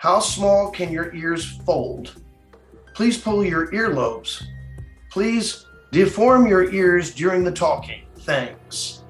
How small can your ears fold? Please pull your earlobes. Please deform your ears during the talking. Thanks.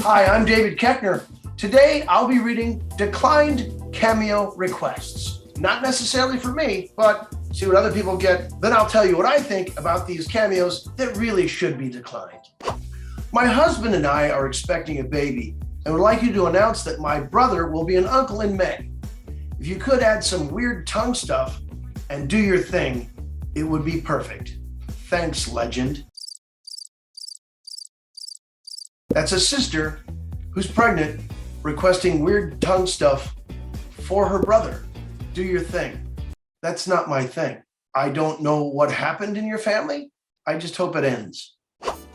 Hi, I'm David Koechner. Today, I'll be reading declined Cameo requests. Not necessarily for me, but see what other people get. Then I'll tell you what I think about these cameos that really should be declined. My husband and I are expecting a baby and would like you to announce that my brother will be an uncle in May. If you could add some weird tongue stuff and do your thing, it would be perfect. Thanks, legend. That's a sister who's pregnant requesting weird tongue stuff for her brother. Do your thing. That's not my thing. I don't know what happened in your family. I just hope it ends.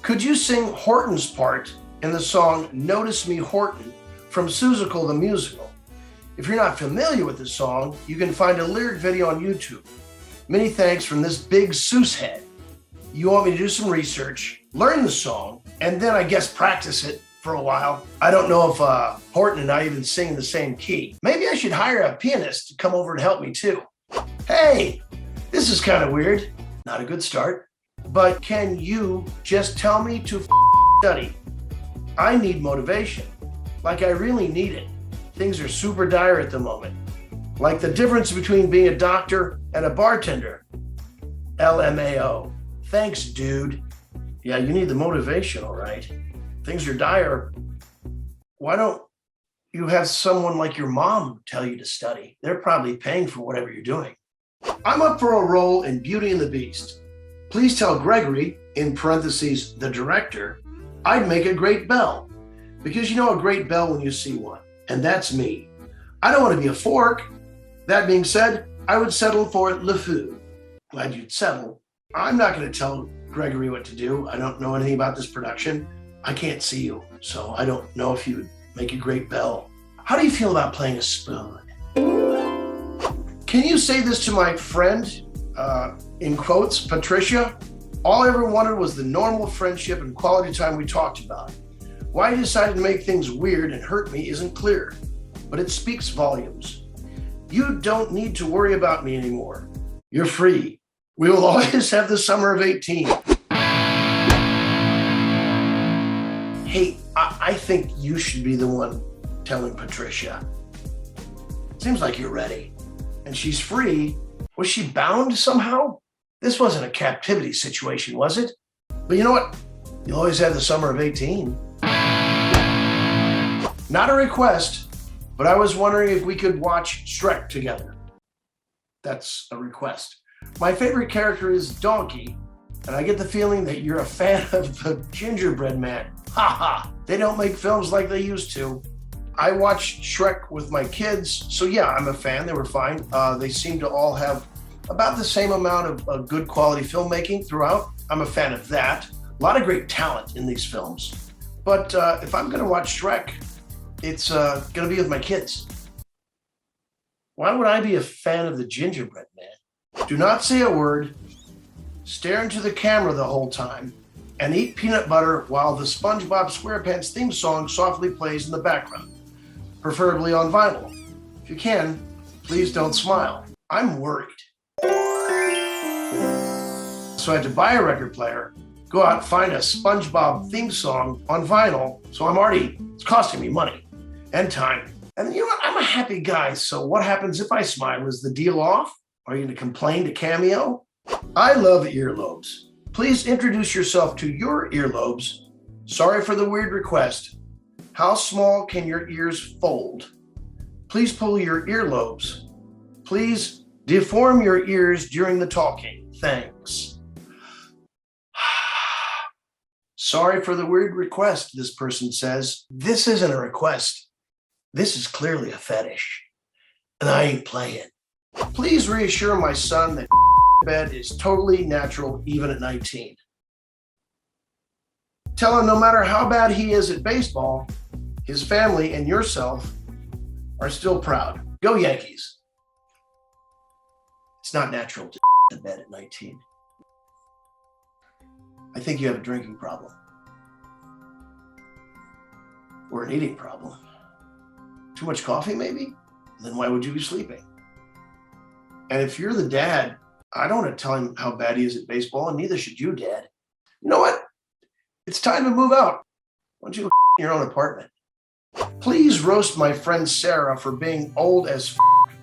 Could you sing Horton's part in the song Notice Me Horton from Seussical the Musical? If you're not familiar with the song, you can find a lyric video on YouTube. Many thanks from this big Seuss head. You want me to do some research, learn the song, and then I guess practice it for a while. I don't know if Horton and I even sing in the same key. Maybe I should hire a pianist to come over and help me too. Hey, this is kind of weird. Not a good start. But can you just tell me to study? I need motivation. Like I really need it. Things are super dire at the moment. Like the difference between being a doctor and a bartender. LMAO. Thanks, dude. Yeah, you need the motivation, all right. Things are dire. Why don't you have someone like your mom tell you to study? They're probably paying for whatever you're doing. I'm up for a role in Beauty and the Beast. Please tell Gregory, in parentheses, the director, I'd make a great Belle. Because you know a great Belle when you see one, and that's me. I don't want to be a fork. That being said, I would settle for Le Fou. Glad you'd settle. I'm not going to tell Gregory what to do. I don't know anything about this production. I can't see you, so I don't know if you would make a great Belle. How do you feel about playing a spoon? Can you say this to my friend, in quotes, Patricia? All I ever wanted was the normal friendship and quality time we talked about. Why you decided to make things weird and hurt me isn't clear, but it speaks volumes. You don't need to worry about me anymore. You're free. We will always have the summer of 18. Hey, I think you should be the one telling Patricia. Seems like you're ready. And she's free. Was she bound somehow? This wasn't a captivity situation, was it? But you know what? You'll always have the summer of 18. Not a request, but I was wondering if we could watch Shrek together. That's a request. My favorite character is Donkey, and I get the feeling that you're a fan of the gingerbread man. Ha ha! They don't make films like they used to. I watched Shrek with my kids, so yeah, I'm a fan. They were fine. They seem to all have about the same amount of good quality filmmaking throughout. I'm a fan of that. A lot of great talent in these films. But if I'm going to watch Shrek, it's going to be with my kids. Why would I be a fan of the gingerbread man? Do not say a word, stare into the camera the whole time, and eat peanut butter while the SpongeBob SquarePants theme song softly plays in the background, preferably on vinyl. If you can, please don't smile. I'm worried. So I had to buy a record player, go out and find a SpongeBob theme song on vinyl, so it's costing me money and time. And you know what? I'm a happy guy, so what happens if I smile? Is the deal off? Are you going to complain to Cameo? I love earlobes. Please introduce yourself to your earlobes. Sorry for the weird request. How small can your ears fold? Please pull your earlobes. Please deform your ears during the talking. Thanks. Sorry for the weird request, this person says. This isn't a request. This is clearly a fetish. And I ain't playing. Please reassure my son that bed is totally natural even at 19. Tell him no matter how bad he is at baseball, his family and yourself are still proud. Go Yankees. It's not natural to to bed at 19. I think you have a drinking problem. Or an eating problem. Too much coffee, maybe? Then why would you be sleeping? And if you're the dad, I don't want to tell him how bad he is at baseball, and neither should you, Dad. You know what? It's time to move out. Why don't you go in your own apartment? Please roast my friend Sarah for being old as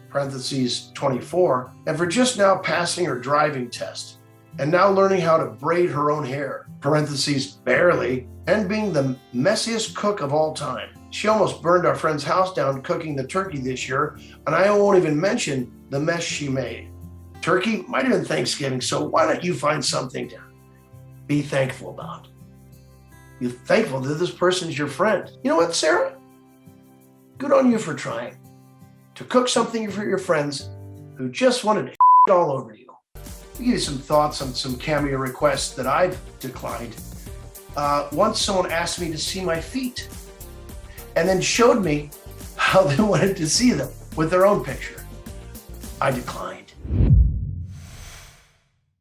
parentheses 24, and for just now passing her driving test, and now learning how to braid her own hair, parentheses barely, and being the messiest cook of all time. She almost burned our friend's house down cooking the turkey this year, and I won't even mention the mess she made. Turkey might have been Thanksgiving, so why don't you find something to be thankful about? You're thankful that this person's your friend. You know what, Sarah? Good on you for trying to cook something for your friends who just wanted to all over you. I'll give you some thoughts on some Cameo requests that I've declined. Once someone asked me to see my feet and then showed me how they wanted to see them with their own picture. I declined.